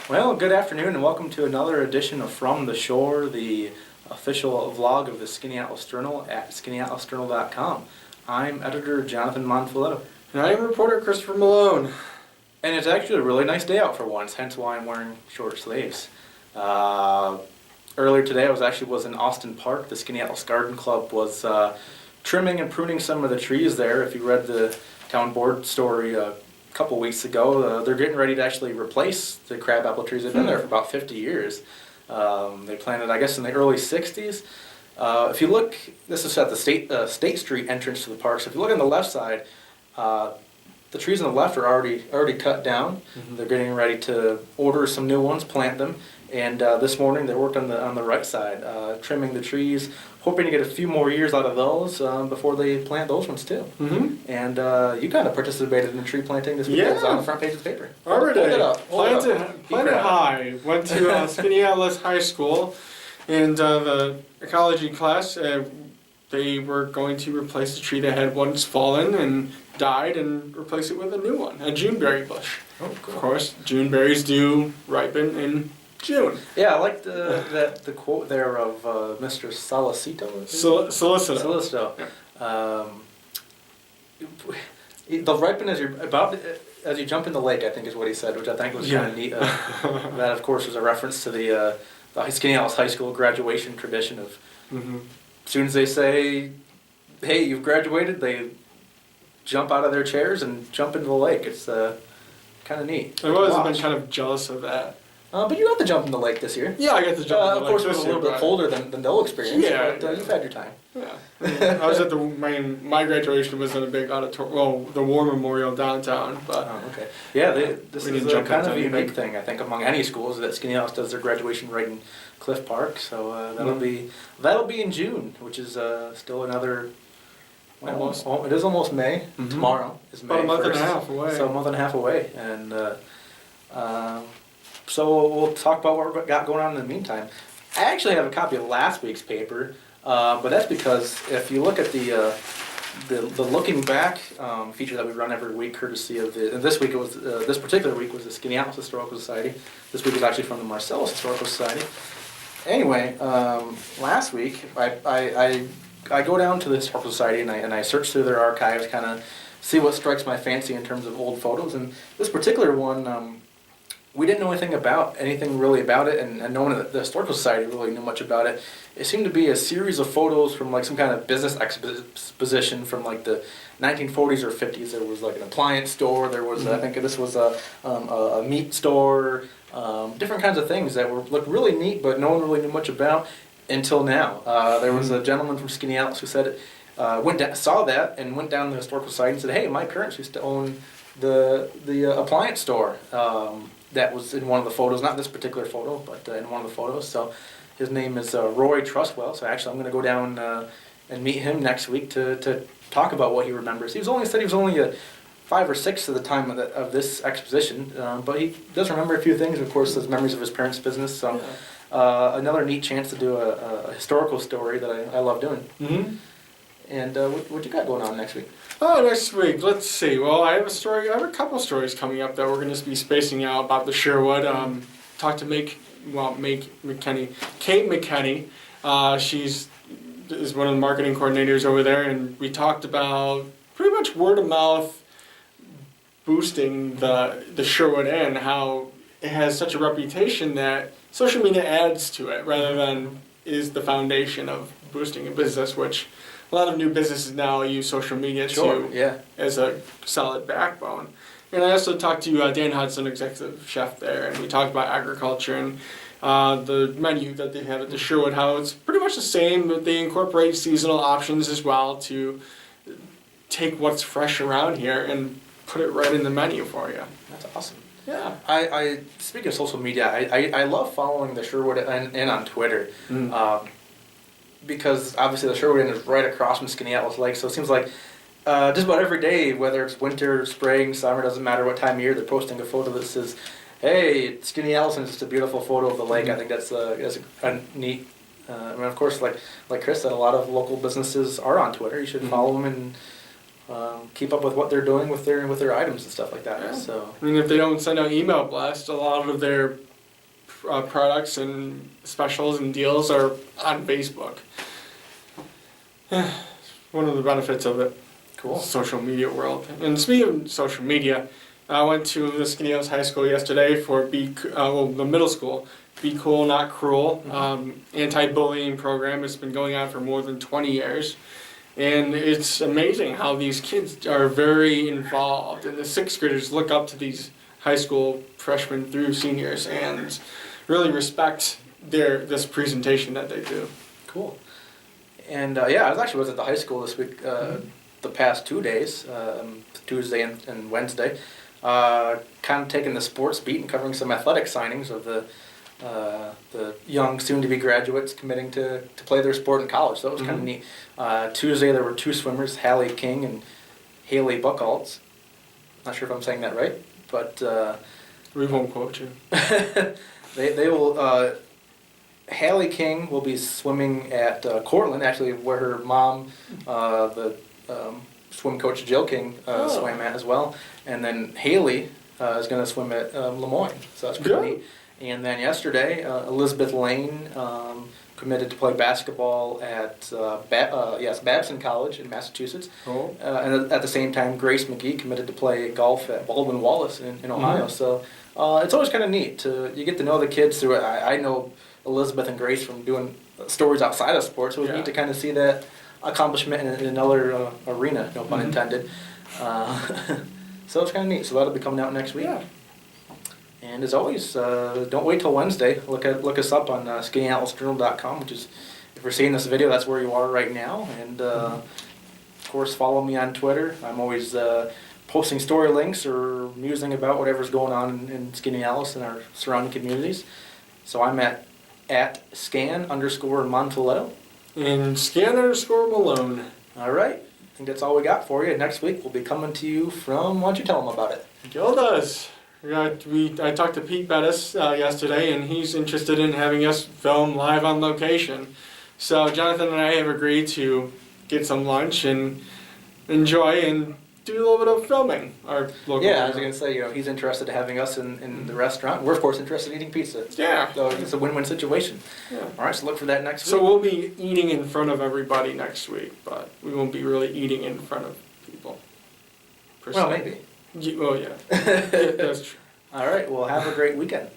Well, good afternoon and welcome to another edition of From the Shore, the official vlog of the Skaneateles Journal at skaneatelesjournal.com. I'm editor Jonathan Monfiletto. And I am reporter Christopher Malone. And it's actually a really nice day out for once, hence why I'm wearing short sleeves. Earlier today I was in Austin Park. The Skaneateles Garden Club was trimming and pruning some of the trees there. If you read the town board story a couple weeks ago, they're getting ready to actually replace the crabapple trees. They've been there for about 50 years. They planted, I guess, in the early 60s. If you look, this is at the State Street entrance to the park. So if you look on the left side, the trees on the left are already cut down. Mm-hmm. They're getting ready to order some new ones, plant them. And this morning they worked on the right side, trimming the trees, hoping to get a few more years out of those before they plant those ones too. Mm-hmm. And you kind of participated in the tree planting this week. Yeah. It was on the front page of the paper. Planted high. Went to Skaneateles High School, and the ecology class, they were going to replace the tree that had once fallen and died and replace it with a new one, a Juneberry bush. Oh, cool. Of course, Juneberries do ripen in June. Yeah, I like the quote there of Mr. Solicito. Solicito. Yeah. They'll ripen as you jump in the lake, I think is what he said, which I think was kind of neat. That, of course, was a reference to the Skaneateles High School graduation tradition of as soon as they say, "Hey, you've graduated," they jump out of their chairs and jump into the lake. It's kind of neat. I've always been kind of jealous of that. But you got to jump in the lake this year. Yeah, I got to jump in the lake. Of course, it was a little bit colder than they'll experience. Yeah, but you've had your time. Yeah. I was at my graduation was in a big auditorium, well, the War Memorial downtown. But okay. Yeah, this is kind of a unique thing, I think, among any schools, that Skaneateles does their graduation right in Cliff Park. So that'll be in June, which is still another. Well, it is almost May. Mm-hmm. Tomorrow is May. About a month and a half away. So a month and a half away, and so we'll talk about what we've got going on in the meantime. I actually have a copy of last week's paper, but that's because if you look at the looking back feature that we run every week, courtesy of and this week it was this particular week was the Skaneateles Historical Society. This week was actually from the Marcellus Historical Society. Anyway, last week I go down to the Historical Society and I search through their archives, kind of see what strikes my fancy in terms of old photos. And this particular one, we didn't know anything really about it, and no one at the Historical Society really knew much about it. It seemed to be a series of photos from like some kind of business exposition from like the 1940s or 50s. There was like an appliance store. There was I think this was a meat store. Different kinds of things that looked really neat, but no one really knew much about until now. There was a gentleman from Skaneateles who said saw that and went down to the Historical Society and said, "Hey, my parents used to own the appliance store." That was in one of the photos, not this particular photo, but in one of the photos. So his name is Roy Trustwell. So actually I'm going to go down and meet him next week to talk about what he remembers. He was only 5 or 6 at the time of this exposition, but he does remember a few things. Of course, his memories of his parents' business. So another neat chance to do a historical story that I love doing. Mm-hmm. And what you got going on next week? Oh, next week, let's see. Well, I have a couple stories coming up that we're going to be spacing out about the Sherwood. Talked to Kate McKenney. She's one of the marketing coordinators over there, and we talked about pretty much word of mouth boosting the Sherwood Inn, how it has such a reputation that social media adds to it rather than is the foundation of boosting a business, which a lot of new businesses now use social media as a solid backbone. And I also talked to Dan Hudson, executive chef there, and we talked about agriculture and the menu that they have at the Sherwood House. Pretty much the same, but they incorporate seasonal options as well to take what's fresh around here and put it right in the menu for you. That's awesome. Yeah. I speaking of social media, I love following the Sherwood Inn on Twitter. Because obviously the Sherwood Inn is right across from Skaneateles Lake, so it seems like just about every day, whether it's winter, spring, summer, doesn't matter what time of year, they're posting a photo that says, "Hey, Skaneateles," and it's just a beautiful photo of the lake. I think that's a neat. Of course, like Chris said, a lot of local businesses are on Twitter. You should follow them and keep up with what they're doing with their items and stuff like that. Yeah. So I mean, if they don't send out email blasts, a lot of their products and specials and deals are on Facebook. One of the benefits of it. Cool. Social media world. And speaking of social media, I went to the Skaneateles High School yesterday for the middle school, Be Cool, Not Cruel, anti-bullying program. It's been going on for more than 20 years. And it's amazing how these kids are very involved. And the sixth graders look up to these high school freshmen through seniors and really respect this presentation that they do. Cool. And yeah, I was at the high school this week, the past 2 days, Tuesday and Wednesday, kind of taking the sports beat and covering some athletic signings of the young soon-to-be graduates committing to play their sport in college. So that was kind of neat. Tuesday there were 2 swimmers, Hallie King and Haley Buchholz. Not sure if I'm saying that right, but we won't quote you. they will. Hallie King will be swimming at Cortland, actually, where her mom, the swim coach Jill King, swam at as well. And then Haley is going to swim at Lemoyne, so that's pretty neat. And then yesterday, Elizabeth Lane committed to play basketball at Babson College in Massachusetts. Oh. And at the same time, Grace McGee committed to play golf at Baldwin Wallace in Ohio. So it's always kind of neat. You get to know the kids through it. I know Elizabeth and Grace from doing stories outside of sports, so it was neat to kind of see that accomplishment in another arena, no pun intended. So it's kind of neat. So that'll be coming out next week. Yeah. And as always, don't wait till Wednesday. Look us up on Skaneatelesjournal.com, which is, if you're seeing this video, that's where you are right now. And of course, follow me on Twitter. I'm always posting story links or musing about whatever's going on in Skaneateles and our surrounding communities. So I'm at @scan_Monfiletto. And scan_Malone. All right. I think that's all we got for you. Next week we'll be coming to you from, why don't you tell them about it? Gilda's. I talked to Pete Bettis yesterday, and he's interested in having us film live on location. So Jonathan and I have agreed to get some lunch and enjoy and do a little bit of filming. Our local I was going to say, he's interested in having us in the restaurant. We're, of course, interested in eating pizza. Yeah. So it's a win-win situation. Yeah. All right, so look for that next week. So we'll be eating in front of everybody next week, but we won't be really eating in front of people. Well, maybe. Well, yeah. That's true. All right, well, have a great weekend.